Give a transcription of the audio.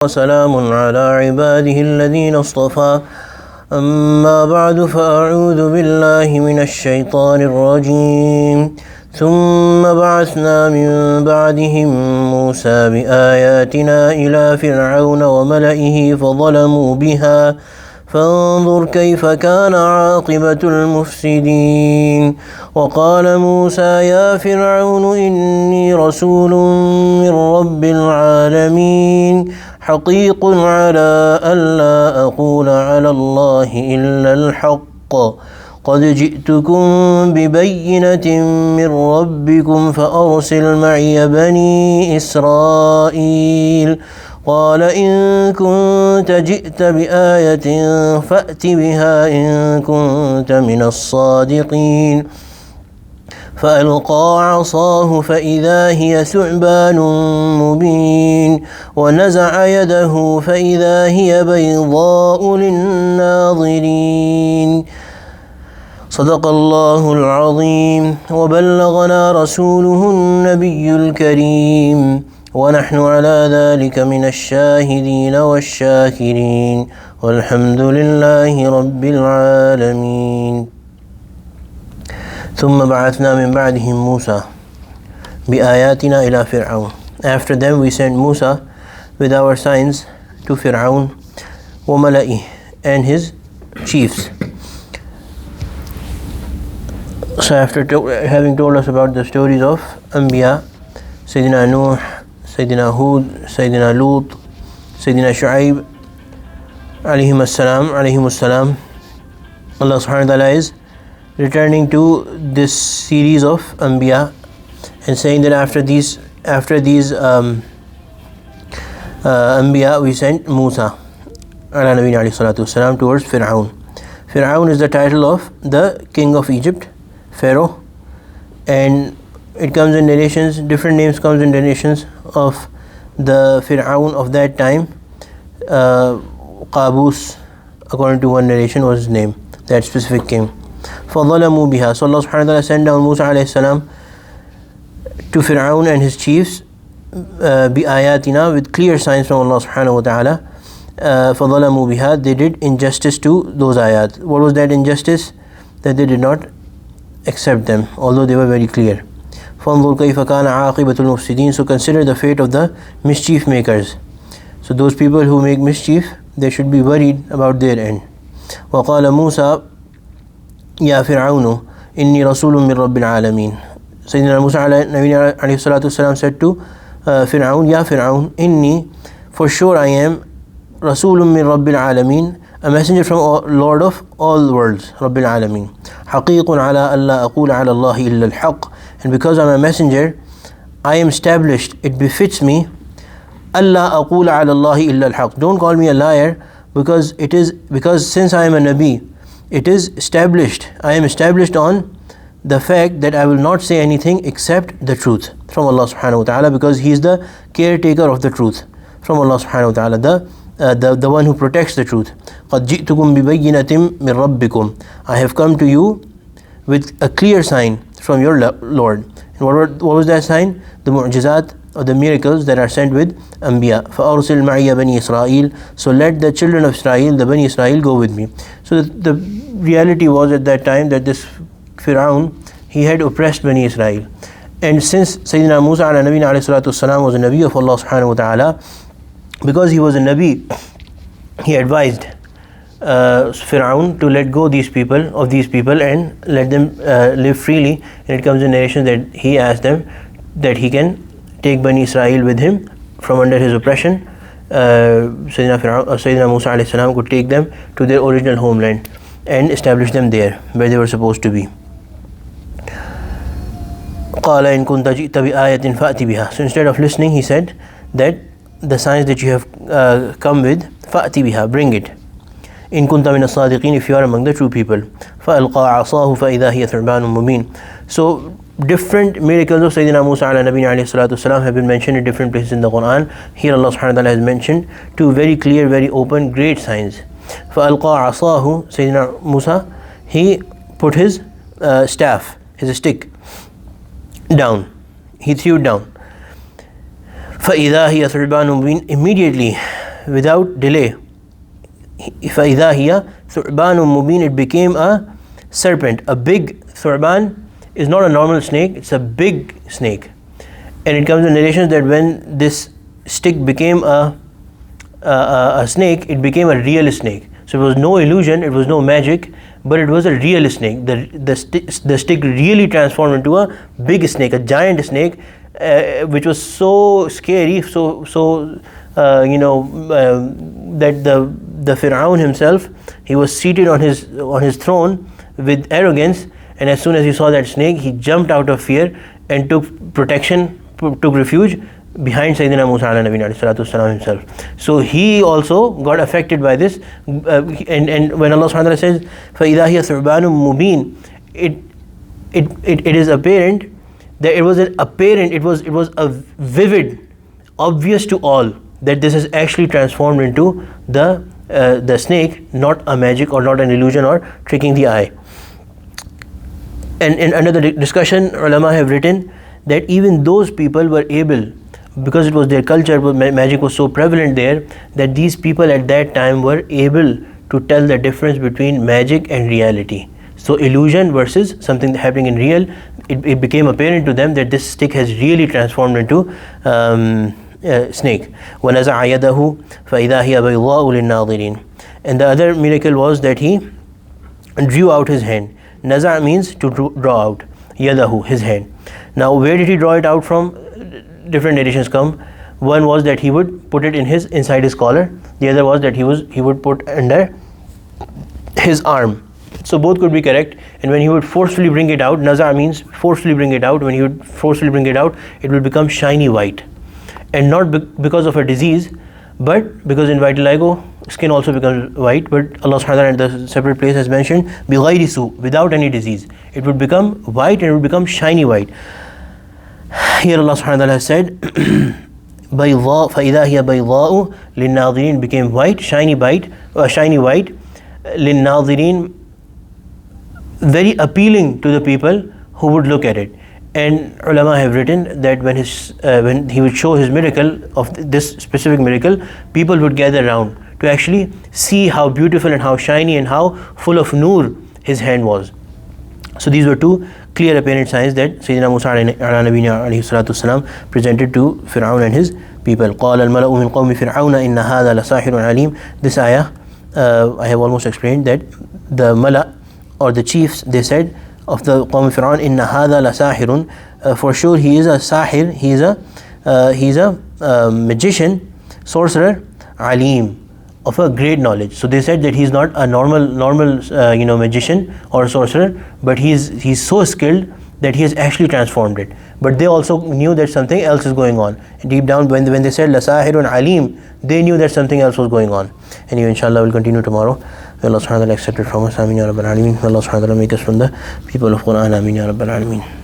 وسلام على عباده الذين اصطفى أما بعد فأعوذ بالله من الشيطان الرجيم ثم بعثنا من بعدهم موسى بآياتنا إلى فرعون وملئه فظلموا بها فانظر كيف كان عاقبة المفسدين وقال موسى يا فرعون إني رسول من رب العالمين حقيق على ألا أقول على الله إلا الحق قد جئتكم ببينة من ربكم فأرسل معي بني إسرائيل قال إن كنت جئت بآية فأت بها إن كنت من الصادقين فألقى عصاه فإذا هي ثعبان مبين ونزع يده فإذا هي بيضاء للناظرين صدق الله العظيم وبلغنا رسوله النبي الكريم ونحن على ذلك من الشاهدين والشاكرين والحمد لله رب العالمين ثم بعثنا من بعدهم موسى بآياتنا إلى فرعون. After them we sent Musa with our signs to Fir'aun وملئه and his chiefs. So after having told us about the stories of Anbiya, Sayyidina Nuh, Sayyidina Hud, Sayyidina Lut, Sayyidina Shu'aib alayhimus salam, Allah subhanahu wa ta'ala is returning to this series of Anbiya and saying that after these Anbiya we sent Musa ala Nabi alayhi salatu wasalam towards Fir'aun. Fir'aun is the title of the king of Egypt, Pharaoh, and it comes in narrations, different names comes in narrations of the Fir'aun of that time. Qabus, according to one narration, was his name, that specific king. فَظَلَمُوا بِهَا. So Allah subhanahu wa ta'ala sent down Musa alayhi salam to Fir'aun and his chiefs بِآيَاتِنَا, with clear signs from Allah subhanahu wa ta'ala. فَظَلَمُوا بِهَا, they did injustice to those ayat. What was that injustice? That they did not accept them, although they were very clear. فَانظُرْ كَيْفَ كَانَ عَاقِبَةُ الْمُفْسِدِينَ. So consider the fate of the mischief makers. So those people who make mischief, they should be worried about their end. وَقَالَ مُوسَى يَا فِرْعَوْنُ إِنِّي رَسُولٌ مِّن رَبِّ الْعَالَمِينَ. Sayyidina Musa alayhi salatu wasalam said to Fir'aun, Ya Fir'aun, inni, for sure I am Rasulun min Rabbil Alameen, a messenger from Lord of all worlds, Rabbil Alameen. Haqiqun ala alla aqula ala Allahi illa al-haq. And because I am a messenger, I am established, it befits me, alla aqula ala Allahi illa al-haq. Don't call me a liar, because since I am a Nabi, it is established, I am established on the fact that I will not say anything except the truth from Allah subhanahu wa ta'ala, because He is the caretaker of the truth from Allah subhanahu wa ta'ala, the one who protects the truth. قَدْ جِئْتُكُمْ بِبَيِّنَةٍ مِّن رَبِّكُمْ. I have come to you with a clear sign from your Lord. And what was that sign? The mu'jizat, or the miracles that are sent with Anbiya. فَأَرْسِلْ مَعِيَ بَنِي إِسْرَائِيل. So let the children of Israel, the Bani Israel, go with me. So the reality was at that time that this Fir'aun, he had oppressed Bani Israel. And since Sayyidina Musa ala Nabi alayhi salatu wasalam was a Nabi of Allah subhanahu wa ta'ala, because he was a Nabi, he advised Fir'aun to let go of these people and let them live freely. And it comes in narration that he asked them that he can take Bani Israel with him from under his oppression. Sayyidina Musa alayhi salam could take them to their original homeland and establish them there where they were supposed to be. قَالَ إِن كُنْتَ جِئْتَ بِآيَةٍ فَأْتِ بِهَا. So instead of listening, he said that the signs that you have come with, فَأْتِ بِهَا, bring it. إِن كُنْتَ مِنَ الصَّادِقِينَ, if you are among the true people. فَأَلْقَى عَصَاهُ فَإِذَا هِيَ ثُعْبَانٌ مُبِينٌ. So different miracles of Sayyidina Musa ala Nabi alayhi salatu wasalam have been mentioned in different places in the Quran. Here Allah subhanahu wa ta'ala has mentioned two very clear, very open, great signs. فَأَلْقَى عَصَاهُ, Sayyidina Musa, he put his staff, his stick, down. He threw it down. فَإِذَا هِيَ ثُعْبَانٌ مُبِينٌ. Immediately without delay, فَإِذَا هِيَ ثُعْبَانٌ مُبِينٌ, it became a serpent. A big thu'ban is not a normal snake, it's a big snake. And it comes in narrations that when this stick became a snake, it became a real snake. So it was no illusion, it was no magic, but it was a real snake. The stick really transformed into a big snake, a giant snake, which was so scary, that the Fir'aun himself, he was seated on his throne with arrogance, and as soon as he saw that snake, he jumped out of fear and took refuge behind Sayyidina Musa himself. So he also got affected by this, and when Allah subhanahu wa ta'ala says فَإِذَا هِيَ ثُعْبَانٌ مُبِينٌ, it is apparent that it was a vivid, obvious to all that this is actually transformed into the snake, not a magic or not an illusion or tricking the eye. And under the discussion, ulama have written that even those people were able, because it was their culture, magic was so prevalent there, that these people at that time were able to tell the difference between magic and reality. So illusion versus something happening in real, it became apparent to them that this stick has really transformed into snake. وَنَزَعَ يَدَهُ فَإِذَا هِيَ بَيْضَاءُ لِلنَّاظِرِينَ. And the other miracle was that he drew out his hand. Naza means to draw out. Yadahu, his hand. Now where did he draw it out from? Different narrations come. One was that he would put it inside his collar. The other was that he would put under his arm. So both could be correct. And when he would forcefully bring it out, Naza means forcefully bring it out. When he would forcefully bring it out, it will become shiny white. And not because of a disease, but because in vitiligo, skin also becomes white. But Allah subhanahu wa ta'ala in the separate place has mentioned بِغَيْرِ سُوءٍ, without any disease. It would become white and it would become shiny white. Here Allah subhanahu wa ta'ala has said بَيْضَاء فَإِذَا هِيَ بَيْضَاءُ لِلنَّاظِرِينَ, became white, shiny white, لِلنَّاظِرِينَ, very appealing to the people who would look at it. And ulama have written that when he would show his miracle, of this specific miracle, people would gather around to actually see how beautiful and how shiny and how full of noor his hand was. So these were two clear apparent signs that Sayyidina Musa alayhi salatu wasalam presented to Fir'aun and his people. قَالَ الْمَلَأُ مِنْ قَوْمِ فِرْعَوْنَ إِنَّ هَذَا لَسَاحِرٌ عَلِيمٌ. This ayah, I have almost explained that the Mala or the chiefs, they said of the Qawm Fir'aun, إِنَّ هَذَا لَسَاحِرٌ, for sure he is a sahir, he is a magician, sorcerer, alim, of a great knowledge. So they said that he's not a normal magician or sorcerer, but he's so skilled that he has actually transformed it. But they also knew that something else is going on. Deep down, when they said لَسَاحِرٌ alim, they knew that something else was going on. Anyway, inshallah, we'll continue tomorrow. May Allah subhanahu wa ta'ala accept it from us. Ameen ya Rabbal Alameen. May Allah subhanahu wa ta'ala make us from the people of Quran. Ameen ya Rabbal Alameen.